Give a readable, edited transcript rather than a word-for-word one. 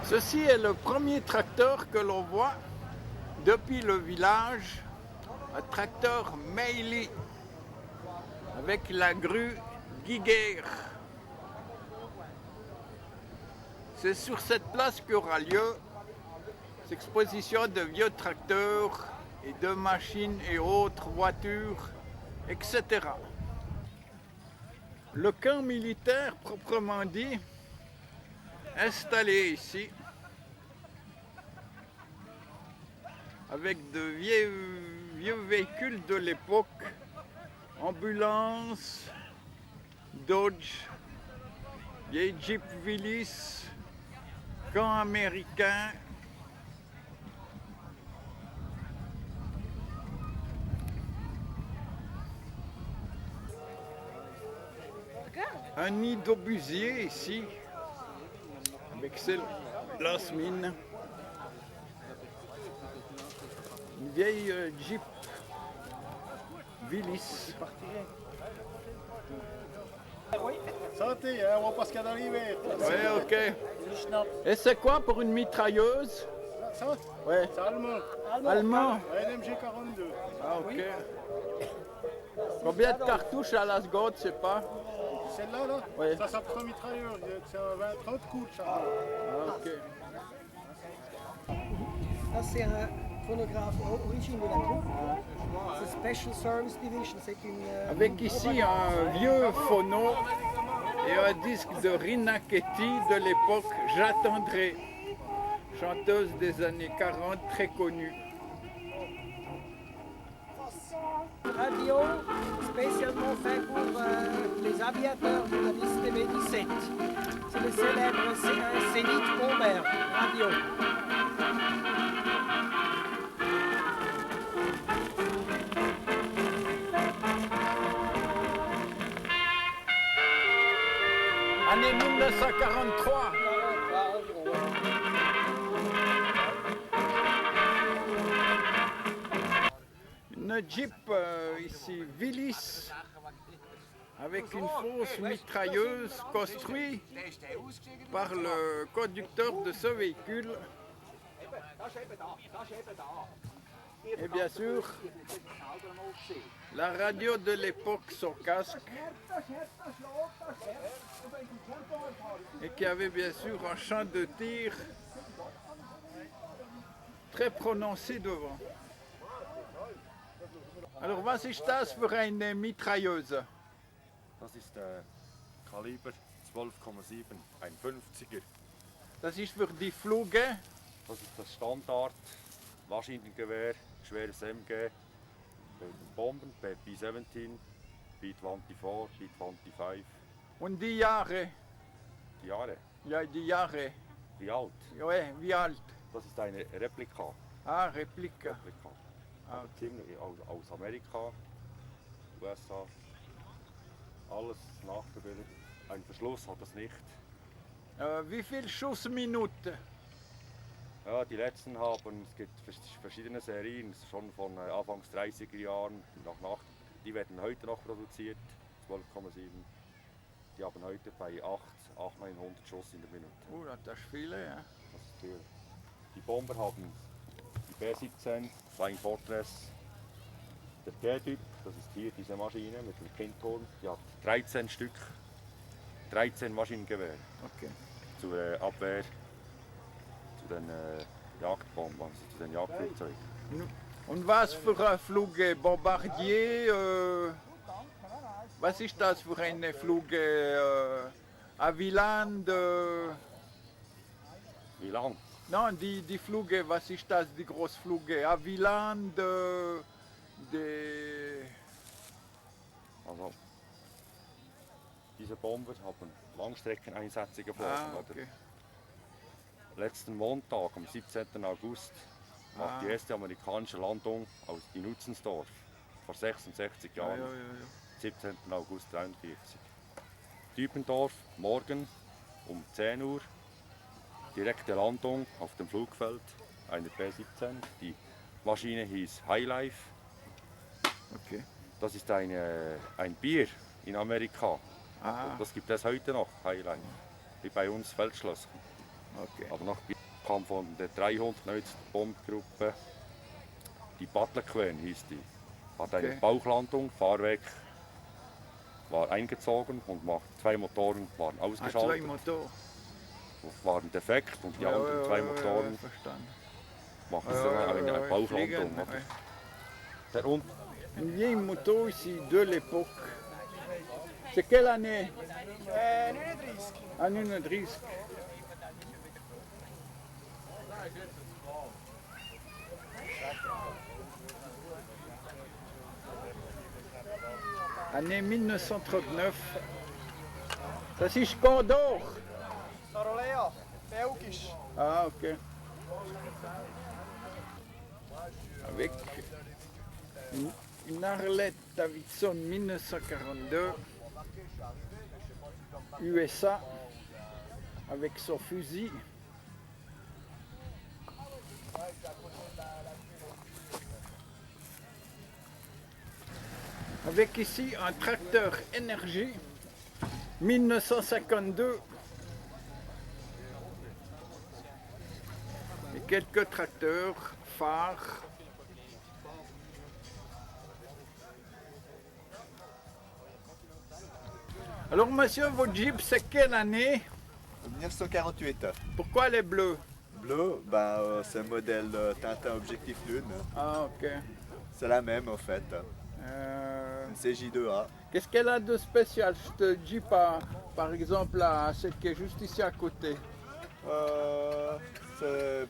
Ceci est le premier tracteur que l'on voit depuis le village, un tracteur Meili avec la grue Guiguer. C'est sur cette place qu'aura lieu cette exposition de vieux tracteurs et de machines et autres voitures, etc. Le camp militaire proprement dit, installé ici, avec de vieux véhicules de l'époque, ambulances, Dodge, vieilles Jeep Willys, camp américain. Un nid d'obusier ici, avec celle Lasmine. Une vieille Jeep Willys. Santé, on va pas se cadrer l'hiver. Ouais, ok. Et c'est quoi pour une mitrailleuse? Ça, Ouais. c'est allemand. Allemand. Un MG42. Ah, ok. Combien de cartouches à la seconde, je sais pas. Celle-là, là, Ouais. ça s'appelle un mitrailleur. C'est un 20-30 coups, ça. Ah, ok. Ça, c'est un phonographe origine de la troupe. C'est Special Service Division. C'est une. Avec ici un vieux phono et un disque de Rina Ketty de l'époque, J'attendrai, chanteuse des années 40, très connue. Radio spécialement fait pour les aviateurs de la liste TV17. C'est le célèbre Zénith Bomber radio. Année 1943. Une Jeep ici, Willys, avec une fausse mitrailleuse construite par le conducteur de ce véhicule. Et bien sûr, la radio de l'époque, son casque, et qui avait bien sûr un champ de tir très prononcé devant. Alors, was ist das für eine Mitrailleuse? Das ist Kaliber 12,7, ein 50er. Das ist für die Flüge. Das ist das Standard Maschinengewehr, schweres MG, Bomben, B-17, B-24, B-25. Und die Jahre? Die Jahre, Ja, die Jahre. wie alt? Ja, wie alt? Das ist eine Replika. Ah, Replika. Replika. Ah, Ziemlich aus Amerika, USA, alles nachgebildet. Ein Verschluss hat es nicht. Wie viele Schussminuten? Ja, die letzten haben, es gibt verschiedene Serien, schon von Anfangs 30er Jahren nach, die werden heute noch produziert, 12,7. Die haben heute bei 800-900 Schuss in der Minute. Das ist viele, ja. Das ist viel. Die Bomber haben die B-17, Flying Fortress, der G-Typ, das ist hier diese Maschine mit dem Kindturm, die hat 13 Stück, 13 Maschinengewehre Okay. zur Abwehr, zu den Jagdbomben, also zu den Jagdflugzeugen. Und was für ein Flug? Bombardier? Was ist das für eine Flug? Havilland? Wie lang? Non, die Flüge, was ist das, die Großflüge? Havilland, Also, diese Bomber haben Langstreckeneinsätze geflogen. okay. Letzten Montag, am 17. August, war die erste amerikanische Landung in Utzensdorf, vor 66 Jahren, 17. August 1943. Dübendorf, morgen um 10 Uhr, direkte Landung auf dem Flugfeld einer B-17. Die Maschine hieß Highlife. Okay. Das ist ein Bier in Amerika. Ah, Das gibt es heute noch, Highline. Wie bei uns Feldschloss. okay. Aber noch kam von der 390 Bombgruppe, die Butler Queen hieß die. Hat eine Okay. Bauchlandung, Fahrwerk war eingezogen und 2 Motoren waren Ah, 2 ausgeschaltet, Motoren. waren defekt und die anderen 2 Motoren verstanden. machen Ouais, eine ouais, Bauchlandung. fliegen, oder? ouais. Der und Une vieille moto ici de l'époque. C'est quelle année? 39. Ah, 39. Année 1939. Das ist Condor. Sarolea, belgisch. Ah, ok. Avec une Harley Davidson 1942, USA, avec son fusil. Avec ici un tracteur énergie 1952 et quelques tracteurs phares. Alors monsieur, votre Jeep c'est quelle année? 1948. Pourquoi elle est bleue? Bleu, c'est un modèle Tintin Objectif Lune. Ah ok. C'est la même en fait. Une CJ2A. Qu'est-ce qu'elle a de spécial? Cette Jeep par exemple là, celle qui est juste ici à côté. C'est